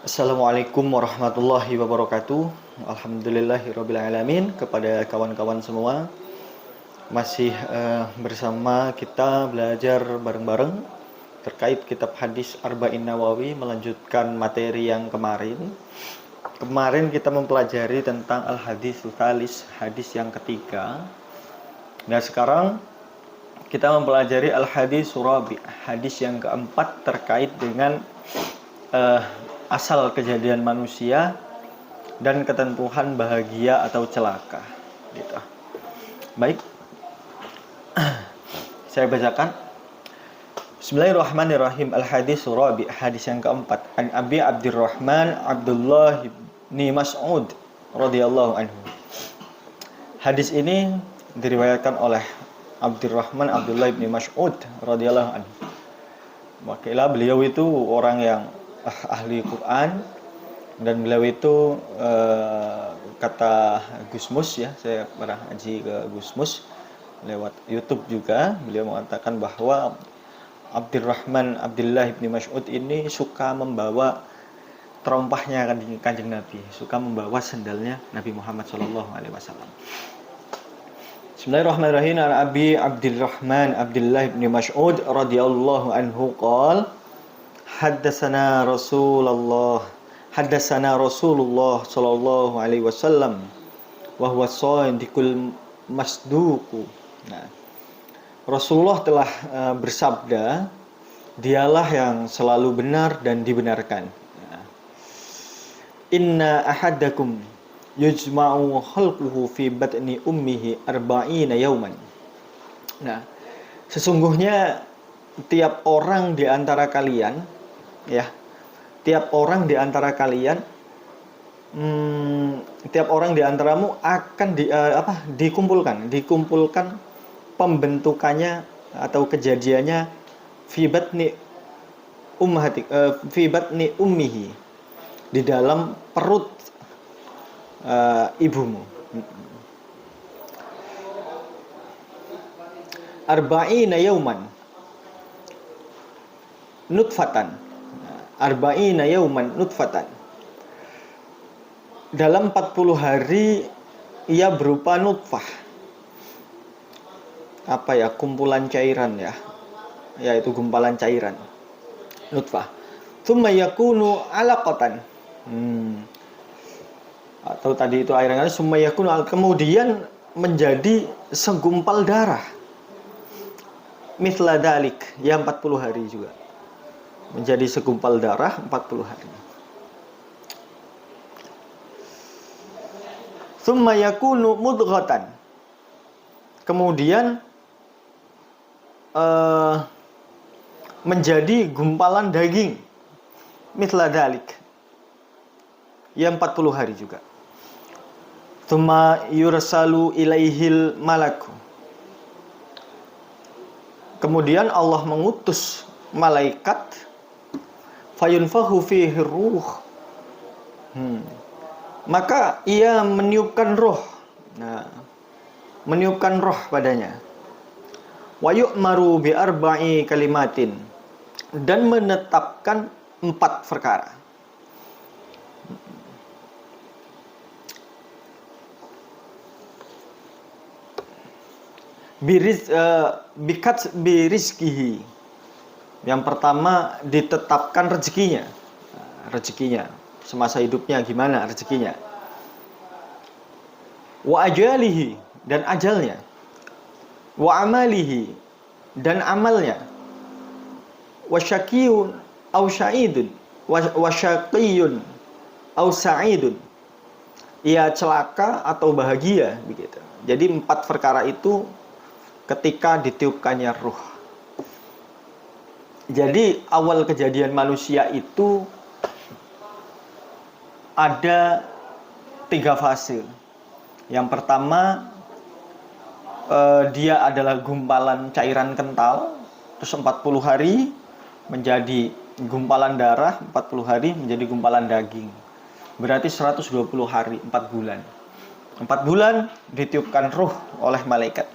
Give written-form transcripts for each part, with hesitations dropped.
Assalamualaikum warahmatullahi wabarakatuh. Alhamdulillahirabbil alamin. Kepada kawan-kawan semua, masih bersama kita belajar bareng-bareng terkait kitab hadis Arba'in Nawawi, melanjutkan materi yang kemarin. Kemarin kita mempelajari tentang al-haditsus tsalis, hadis yang ketiga. Nah, sekarang kita mempelajari al-hadis rabi', hadis yang keempat terkait dengan asal kejadian manusia dan ketentuan bahagia atau celaka. Gitu. Baik, saya bacakan. Bismillahirrahmanirrahim. Al-hadis rabi', hadis yang keempat. An Abi Abdurrahman Abdullah bin Mas'ud radhiyallahu anhu. Hadis ini diriwayatkan oleh Abdurrahman Abdullah bin Mas'ud radhiyallahu anhu. Wakilah beliau itu orang yang ahli Quran, dan beliau itu kata Gusmus, ya, saya pernah ngaji ke Gusmus lewat YouTube juga. Beliau mengatakan bahwa Abdurrahman Abdullah bin Mas'ud ini suka membawa terompahnya Kanjeng Nabi, suka membawa sendalnya Nabi Muhammad SAW. Bismillahirrahmanirrahim. Abi Abdurrahman Abdullah bin Mas'ud radhiyallahu anhu qala Haddatsana Rasulullah sallallahu alaihi wasallam wa huwa shadiqul masduq. Nah, Rasulullah telah bersabda, dialah yang selalu benar dan dibenarkan. Nah, Inna ahadakum yujma'u khalquhu fi batni ummihi arba'ina yawman. Nah, sesungguhnya tiap orang di antara kalian, ya, tiap orang di antara kalian, tiap orang di antaramu akan dikumpulkan pembentukannya atau kejadiannya fi batni ummihi, di dalam perut ibumu. Arba'ina yauman nutfatan. Arba'ina yauman nutfatan. Dalam 40 hari ia berupa nutfah. Apa ya? Kumpulan cairan, ya. Yaitu gumpalan cairan. Nutfah. Tsumma yakunu 'alaqatan. Atau tadi itu air yang tsumma yakunu, kemudian menjadi segumpal darah. Mithla dalik, ya 40 hari juga. Menjadi segumpal darah 40 hari. Tsumma yakunu mudghatan. Kemudian menjadi gumpalan daging. Mithla dalik, ya 40 hari juga. Tsumma yursalu ilaihil malaku. Kemudian Allah mengutus malaikat, fayunfahu fihi ruh. Maka ia meniupkan roh. Nah, meniupkan roh padanya. Wa yu'maru bi arba'i kalimatin, dan menetapkan 4 perkara. Birizkihi. Yang pertama, ditetapkan rezekinya. Rezekinya semasa hidupnya gimana rezekinya. Wa ajalihi, dan ajalnya. Wa amalihi, dan amalnya. Wa syaqiyun au sa'idun. Wa syaqiyun au sa'idun. Ia celaka atau bahagia, begitu. Jadi 4 perkara itu ketika ditiupkannya ruh. Jadi awal kejadian manusia itu ada 3 fase. Yang pertama, dia adalah gumpalan cairan kental, terus 40 hari menjadi gumpalan darah, 40 hari menjadi gumpalan daging. Berarti 120 hari, 4 bulan. 4 bulan ditiupkan ruh oleh malaikat.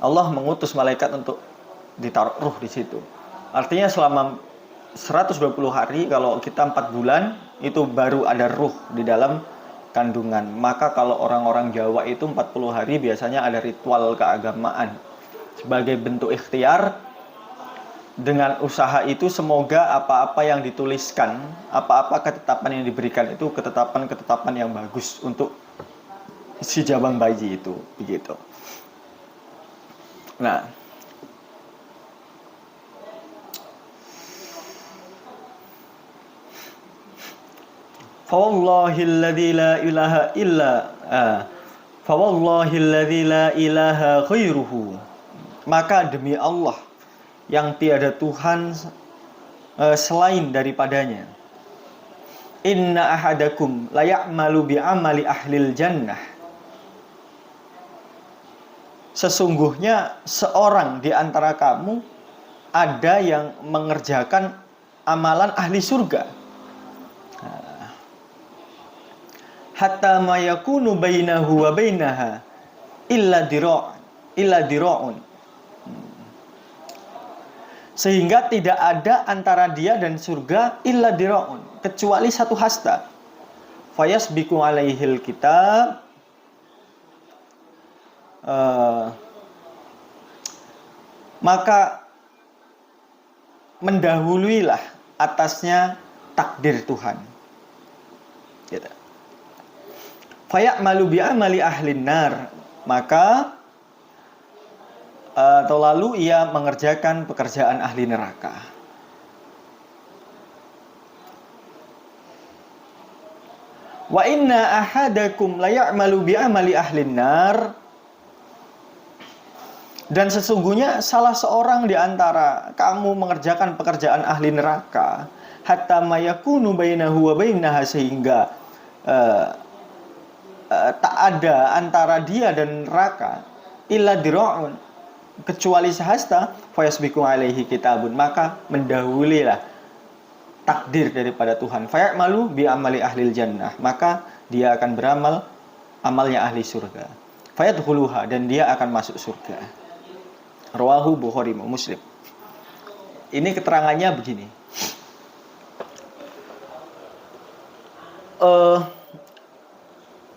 Allah mengutus malaikat untuk ditaruh ruh di situ. Artinya selama 120 hari, kalau kita 4 bulan itu baru ada ruh di dalam kandungan. Maka kalau orang-orang Jawa itu 40 hari biasanya ada ritual keagamaan sebagai bentuk ikhtiar. Dengan usaha itu semoga apa-apa yang dituliskan, apa-apa ketetapan yang diberikan itu ketetapan-ketetapan yang bagus untuk si jabang bayi itu, begitu. Nah, fawallahilladzi la ilaha illa fawallahilladzi la ilaha khairuhu, maka demi Allah yang tiada Tuhan selain daripadanya, inna ahadakum la ya'malu bi'amali ahlil jannah, sesungguhnya seorang di antara kamu ada yang mengerjakan amalan ahli surga, hatta ma yakunu bainahu wa bainaha illa dira'un, sehingga tidak ada antara dia dan surga illa dira'un, kecuali satu hasta. Fayasbiqu alaihil kitab, maka mendahuluilah atasnya takdir Tuhan. Gitu. Faya'malu bi'amali ahlin nar, maka atau lalu ia mengerjakan pekerjaan ahli neraka. Wa inna ahadakum la ya'malu bi'amali ahlin nar, dan sesungguhnya salah seorang di antara kamu mengerjakan pekerjaan ahli neraka, hatta mayakunu bainahu wa bainaha, sehingga tak ada antara dia dan neraka illa dira'un, kecuali sehasta. Fayasbiqu alaihi kitabun, maka mendahulilah takdir daripada Tuhan. Fayamalu bi amali ahlil jannah, maka dia akan beramal amalnya ahli surga. Fayadkhuluha, dan dia akan masuk surga. Rawahu Bukhari Muslim. Ini keterangannya begini.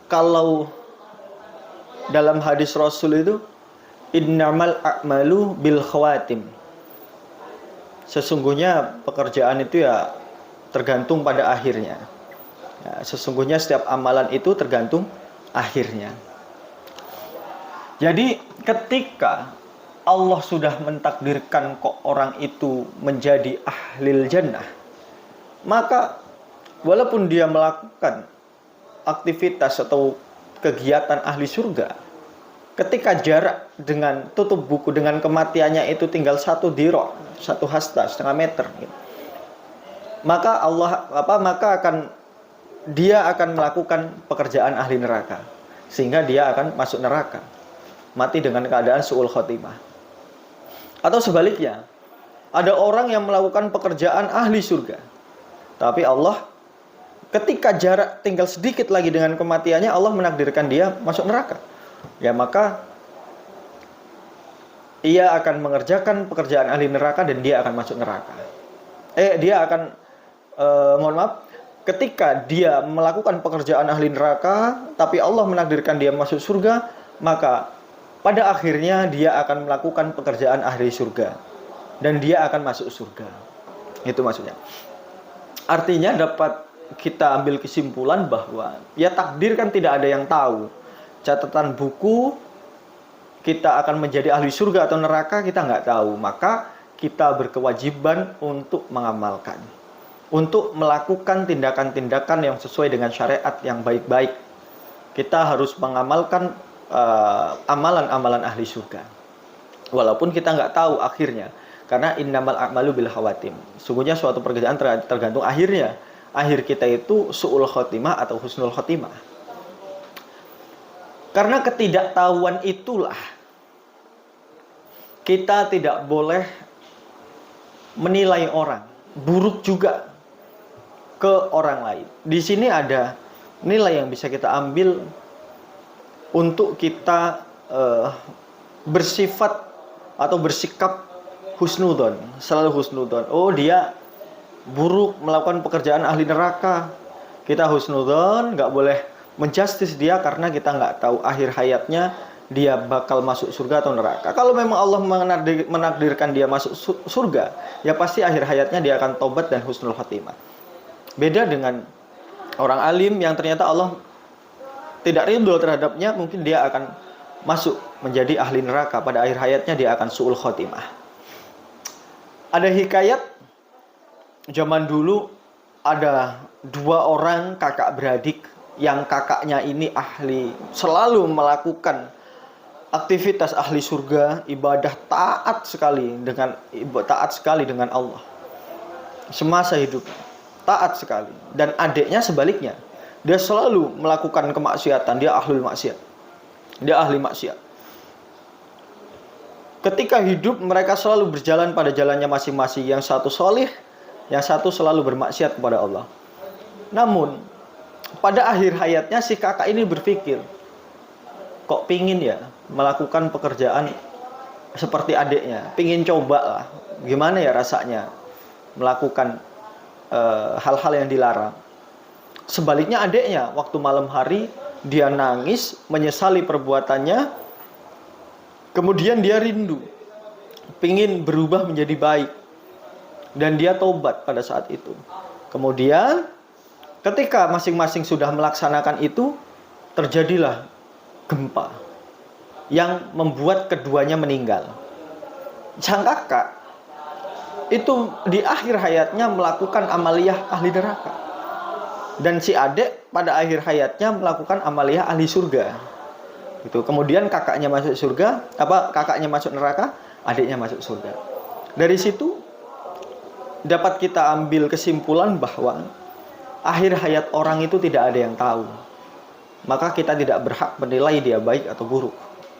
Kalau dalam hadis Rasul itu, innamal a'malu bil khawatim, sesungguhnya pekerjaan itu ya tergantung pada akhirnya. Ya, sesungguhnya setiap amalan itu tergantung akhirnya. Jadi ketika Allah sudah mentakdirkan kok orang itu menjadi ahlil jannah, maka walaupun dia melakukan aktivitas atau kegiatan ahli surga, ketika jarak dengan tutup buku dengan kematiannya itu tinggal 1 diro, 1 hasta, setengah meter, maka dia akan melakukan pekerjaan ahli neraka, sehingga dia akan masuk neraka, mati dengan keadaan su'ul khotimah. Atau sebaliknya, ada orang yang melakukan pekerjaan ahli surga, tapi Allah ketika jarak tinggal sedikit lagi dengan kematiannya, Allah menakdirkan dia masuk neraka. Ya, maka ia akan mengerjakan pekerjaan ahli neraka dan dia akan masuk neraka. Ketika dia melakukan pekerjaan ahli neraka, tapi Allah menakdirkan dia masuk surga, maka pada akhirnya dia akan melakukan pekerjaan ahli surga dan dia akan masuk surga. Itu maksudnya. Artinya dapat kita ambil kesimpulan bahwa ya takdir kan tidak ada yang tahu. Catatan buku kita akan menjadi ahli surga atau neraka kita nggak tahu. Maka kita berkewajiban untuk mengamalkan, untuk melakukan tindakan-tindakan yang sesuai dengan syariat yang baik-baik. Kita harus mengamalkan amalan-amalan ahli surga, walaupun kita nggak tahu akhirnya, karena innamal a'malu bil khawatim. Sungguhnya suatu pekerjaan tergantung akhirnya. Akhir kita itu su'ul khotimah atau husnul khotimah. Karena ketidaktahuan itulah kita tidak boleh menilai orang buruk juga ke orang lain. Di sini ada nilai yang bisa kita ambil untuk kita bersifat atau bersikap husnudon, selalu husnudon. Oh, dia buruk, melakukan pekerjaan ahli neraka. Kita husnudzon, nggak boleh menjustis dia karena kita nggak tahu akhir hayatnya dia bakal masuk surga atau neraka. Kalau memang Allah menakdirkan dia masuk surga, ya pasti akhir hayatnya dia akan tobat dan husnul khotimah. Beda dengan orang alim yang ternyata Allah tidak ridho terhadapnya, mungkin dia akan masuk menjadi ahli neraka. Pada akhir hayatnya dia akan su'ul khotimah. Ada hikayat zaman dulu, ada dua orang kakak beradik yang kakaknya ini ahli, selalu melakukan aktivitas ahli surga, ibadah taat sekali dengan Allah semasa hidup, taat sekali. Dan adiknya sebaliknya, dia selalu melakukan kemaksiatan, dia ahli maksiat. Ketika hidup mereka selalu berjalan pada jalannya masing-masing, yang satu solih, yang satu selalu bermaksiat kepada Allah. Namun pada akhir hayatnya si kakak ini berpikir, kok pingin ya melakukan pekerjaan seperti adiknya, pingin coba lah gimana ya rasanya melakukan hal-hal yang dilarang. Sebaliknya adiknya, waktu malam hari dia nangis menyesali perbuatannya, kemudian dia rindu, pingin berubah menjadi baik, dan dia tobat pada saat itu. Kemudian ketika masing-masing sudah melaksanakan itu, terjadilah gempa yang membuat keduanya meninggal. Sang kakak itu di akhir hayatnya melakukan amaliyah ahli neraka, dan si adik pada akhir hayatnya melakukan amaliyah ahli surga. Itu kemudian kakaknya masuk surga, kakaknya masuk neraka, adiknya masuk surga. Dari situ dapat kita ambil kesimpulan bahwa akhir hayat orang itu tidak ada yang tahu. Maka kita tidak berhak menilai dia baik atau buruk.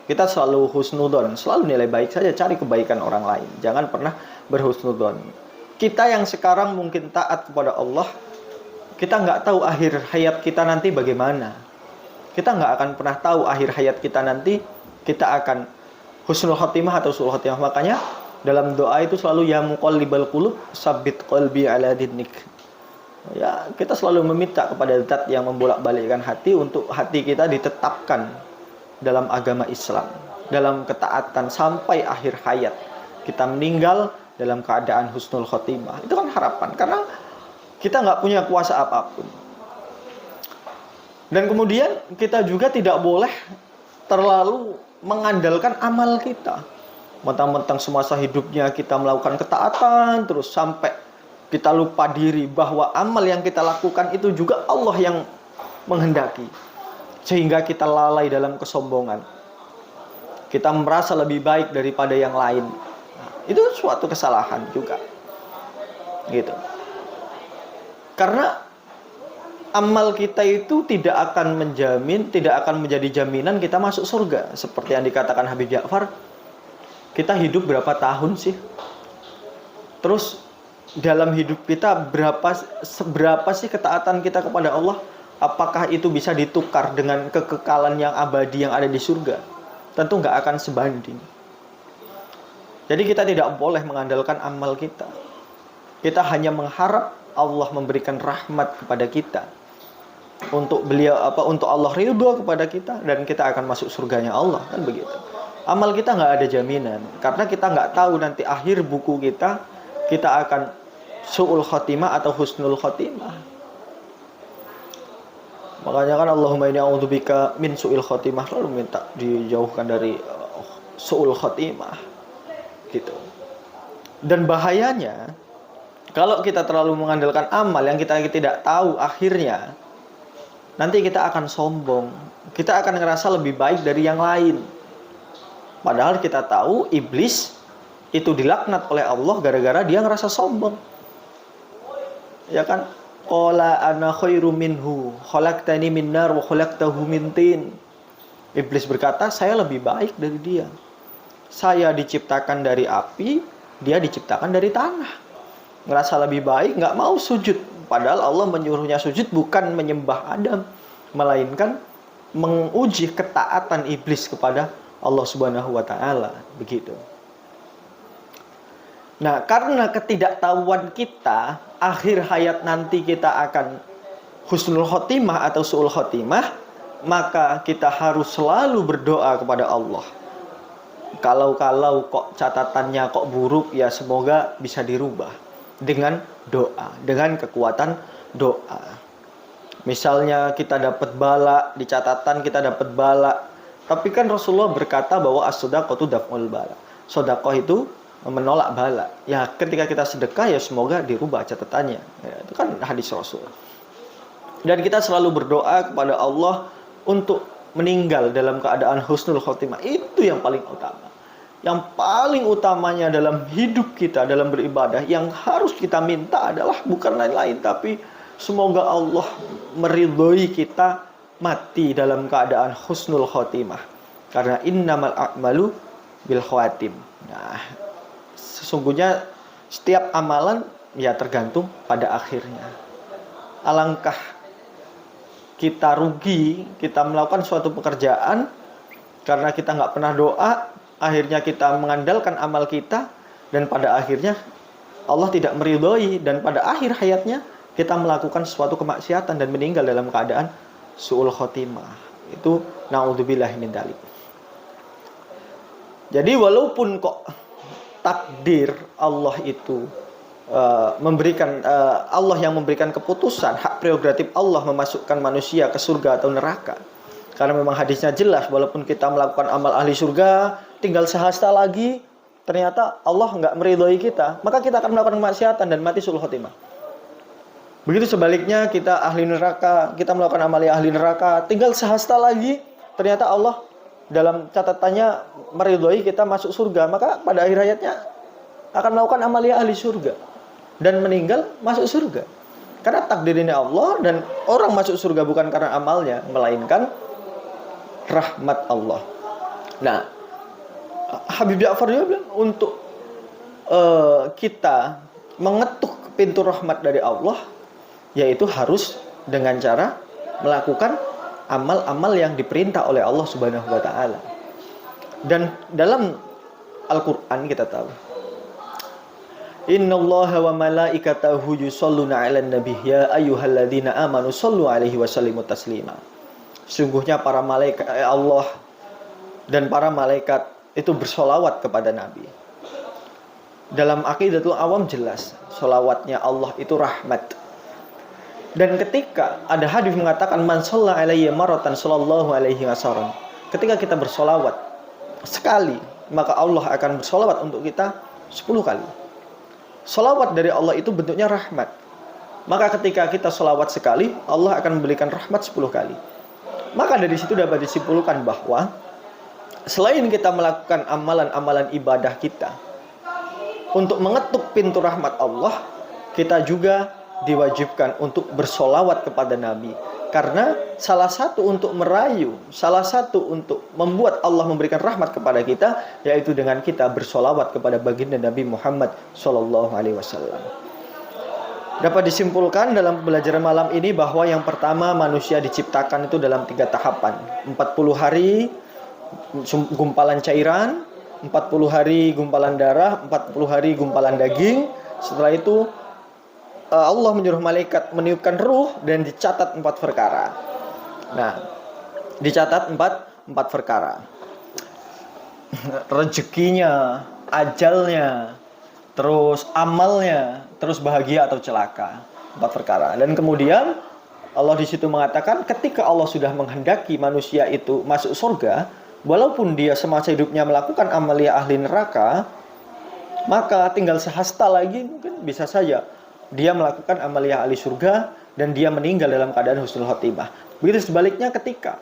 Kita selalu husnudon, selalu nilai baik saja, cari kebaikan orang lain. Jangan pernah berhusnudon. Kita yang sekarang mungkin taat kepada Allah, kita nggak tahu akhir hayat kita nanti bagaimana. Kita nggak akan pernah tahu akhir hayat kita nanti, kita akan husnul khotimah atau su'ul khotimah. Makanya dalam doa itu selalu ya muqallibal qulub, sabbit qalbi ala dinik. Ya, kita selalu meminta kepada Zat yang membolak-balikkan hati untuk hati kita ditetapkan dalam agama Islam, dalam ketaatan sampai akhir hayat. Kita meninggal dalam keadaan husnul khotimah. Itu kan harapan, karena kita nggak punya kuasa apapun. Dan kemudian kita juga tidak boleh terlalu mengandalkan amal kita. Mentang-mentang semasa hidupnya kita melakukan ketaatan terus sampai kita lupa diri bahwa amal yang kita lakukan itu juga Allah yang menghendaki. Sehingga kita lalai dalam kesombongan. Kita merasa lebih baik daripada yang lain. Nah, itu suatu kesalahan juga. Gitu. Karena amal kita itu tidak akan menjadi jaminan kita masuk surga. Seperti yang dikatakan Habib Ja'far, kita hidup berapa tahun sih? Terus dalam hidup kita seberapa sih ketaatan kita kepada Allah? Apakah itu bisa ditukar dengan kekekalan yang abadi yang ada di surga? Tentu nggak akan sebanding. Jadi kita tidak boleh mengandalkan amal kita. Kita hanya mengharap Allah memberikan rahmat kepada kita. Untuk Allah ridho kepada kita, dan kita akan masuk surganya Allah, kan begitu. Amal kita nggak ada jaminan, karena kita nggak tahu nanti akhir buku kita akan su'ul khotimah atau husnul khotimah. Makanya kan Allahumma inni a'udzubika min su'il khotimah, lalu minta dijauhkan dari su'ul khotimah gitu. Dan bahayanya kalau kita terlalu mengandalkan amal yang kita tidak tahu akhirnya, nanti kita akan sombong. Kita akan ngerasa lebih baik dari yang lain. Padahal kita tahu iblis itu dilaknat oleh Allah gara-gara dia ngerasa sombong. Ya kan? Qala ana khairu minhu, khalaqtani min nar wa khalaqtahu min tin. Iblis berkata, saya lebih baik dari dia. Saya diciptakan dari api, dia diciptakan dari tanah. Ngerasa lebih baik, nggak mau sujud. Padahal Allah menyuruhnya sujud bukan menyembah Adam, melainkan menguji ketaatan iblis kepada Allah Subhanahu wa taala, begitu. Nah, karena ketidaktahuan kita, akhir hayat nanti kita akan husnul khotimah atau su'ul khotimah, maka kita harus selalu berdoa kepada Allah. Kalau kok catatannya kok buruk, ya semoga bisa dirubah dengan doa, dengan kekuatan doa. Misalnya kita dapat bala, di catatan kita dapat bala, tapi kan Rasulullah berkata bahwa as-shadaqatu daf'ul bala. Sedekah itu menolak bala. Ya, ketika kita sedekah ya semoga dirubah catatannya. Ya, itu kan hadis Rasul. Dan kita selalu berdoa kepada Allah untuk meninggal dalam keadaan husnul khotimah. Itu yang paling utama. Yang paling utamanya dalam hidup kita, dalam beribadah, yang harus kita minta adalah bukan lain-lain, tapi semoga Allah meridhoi kita mati dalam keadaan husnul khotimah. Karena innamal a'malu bil khawatim. Nah, sesungguhnya setiap amalan ya tergantung pada akhirnya. Alangkah kita rugi, kita melakukan suatu pekerjaan karena kita nggak pernah doa, akhirnya kita mengandalkan amal kita, dan pada akhirnya Allah tidak meridhoi, dan pada akhir hayatnya kita melakukan suatu kemaksiatan dan meninggal dalam keadaan su'ul khotimah. Itu naudzubillah min dzalik. Jadi walaupun kok takdir Allah itu Allah yang memberikan keputusan, hak prerogatif Allah memasukkan manusia ke surga atau neraka. Karena memang hadisnya jelas, walaupun kita melakukan amal ahli surga, tinggal sehasta lagi, ternyata Allah nggak meridhoi kita, maka kita akan melakukan kemaksiatan dan mati su'ul khotimah. Begitu sebaliknya, kita ahli neraka, kita melakukan amal ahli neraka, tinggal sehasta lagi, ternyata Allah dalam catatannya meridhoi kita masuk surga, maka pada akhir hayatnya akan melakukan amalia ahli surga dan meninggal masuk surga. Karena takdirnya Allah, dan orang masuk surga bukan karena amalnya, melainkan rahmat Allah. Nah, Habib Ja'far juga bilang untuk kita mengetuk pintu rahmat dari Allah, yaitu harus dengan cara melakukan amal-amal yang diperintah oleh Allah Subhanahu wa taala. Dan dalam Al-Qur'an kita tahu, innallaha wa malaikatahu yusholluna 'alan nabi ya ayyuhalladzina amanu shollu 'alaihi wa sallimu taslima. Sungguhnya para malaikat Allah dan para malaikat itu bersolawat kepada Nabi. Dalam aqidatul awam jelas, solawatnya Allah itu rahmat. Dan ketika ada hadis mengatakan man shalla alayya maratan sallallahu alaihi wasallam, ketika kita bersolawat sekali, maka Allah akan bersolawat untuk kita 10 kali. Solawat dari Allah itu bentuknya rahmat. Maka ketika kita solawat sekali, Allah akan memberikan rahmat 10 kali. Maka dari situ dapat disimpulkan bahwa selain kita melakukan amalan-amalan ibadah kita untuk mengetuk pintu rahmat Allah, kita juga diwajibkan untuk bersolawat kepada Nabi. Karena salah satu untuk merayu, salah satu untuk membuat Allah memberikan rahmat kepada kita, yaitu dengan kita bersolawat kepada baginda Nabi Muhammad SAW. Dapat disimpulkan dalam pembelajaran malam ini bahwa yang pertama, manusia diciptakan itu dalam 3 tahapan. 40 hari gumpalan cairan, 40 hari gumpalan darah, 40 hari gumpalan daging. Setelah itu Allah menyuruh malaikat meniupkan ruh dan dicatat 4 perkara. Nah, dicatat 4 perkara. Rezekinya, ajalnya, terus amalnya, terus bahagia atau celaka. 4 perkara. Dan kemudian Allah di situ mengatakan ketika Allah sudah menghendaki manusia itu masuk surga, walaupun dia semasa hidupnya melakukan amalia ahli neraka, maka tinggal sehasta lagi mungkin bisa saja dia melakukan amalia ahli surga dan dia meninggal dalam keadaan husnul khotimah. Begitu sebaliknya, ketika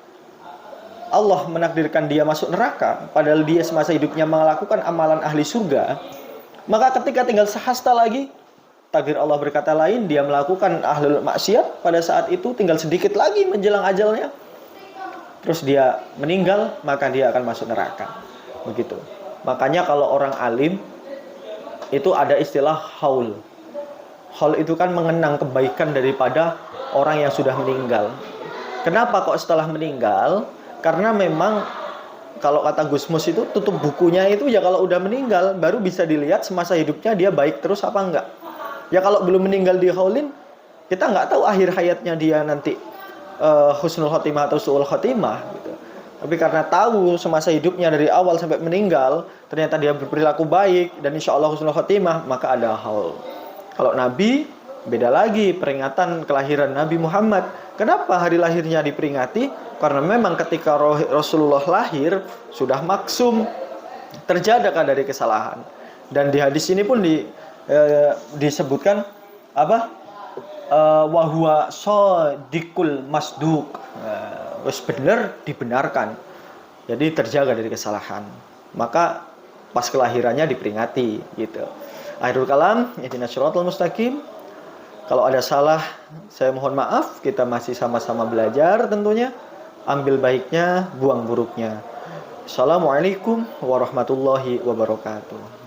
Allah menakdirkan dia masuk neraka padahal dia semasa hidupnya melakukan amalan ahli surga, maka ketika tinggal sehasta lagi, takdir Allah berkata lain, dia melakukan ahlul maksiat pada saat itu, tinggal sedikit lagi menjelang ajalnya, terus dia meninggal, maka dia akan masuk neraka. Begitu. Makanya kalau orang alim itu ada istilah haul. Haul itu kan mengenang kebaikan daripada orang yang sudah meninggal. Kenapa kok setelah meninggal? Karena memang kalau kata Gus Mus itu tutup bukunya itu ya kalau udah meninggal baru bisa dilihat semasa hidupnya dia baik terus apa enggak. Ya kalau belum meninggal di haulin, kita nggak tahu akhir hayatnya dia nanti husnul khotimah atau su'ul khotimah gitu. Tapi karena tahu semasa hidupnya dari awal sampai meninggal ternyata dia berperilaku baik dan insya Allah husnul khotimah, maka ada haul. Kalau Nabi beda lagi, peringatan kelahiran Nabi Muhammad. Kenapa hari lahirnya diperingati? Karena memang ketika Rasulullah lahir sudah maksum, terjadakan dari kesalahan. Dan di hadis ini pun disebutkan apa? Wahwa sodikul masduk, wis bener dibenarkan. Jadi terjaga dari kesalahan. Maka pas kelahirannya diperingati gitu. Akhirul kalam, ihdinas siratal mustaqim. Kalau ada salah, saya mohon maaf. Kita masih sama-sama belajar tentunya. Ambil baiknya, buang buruknya. Assalamualaikum warahmatullahi wabarakatuh.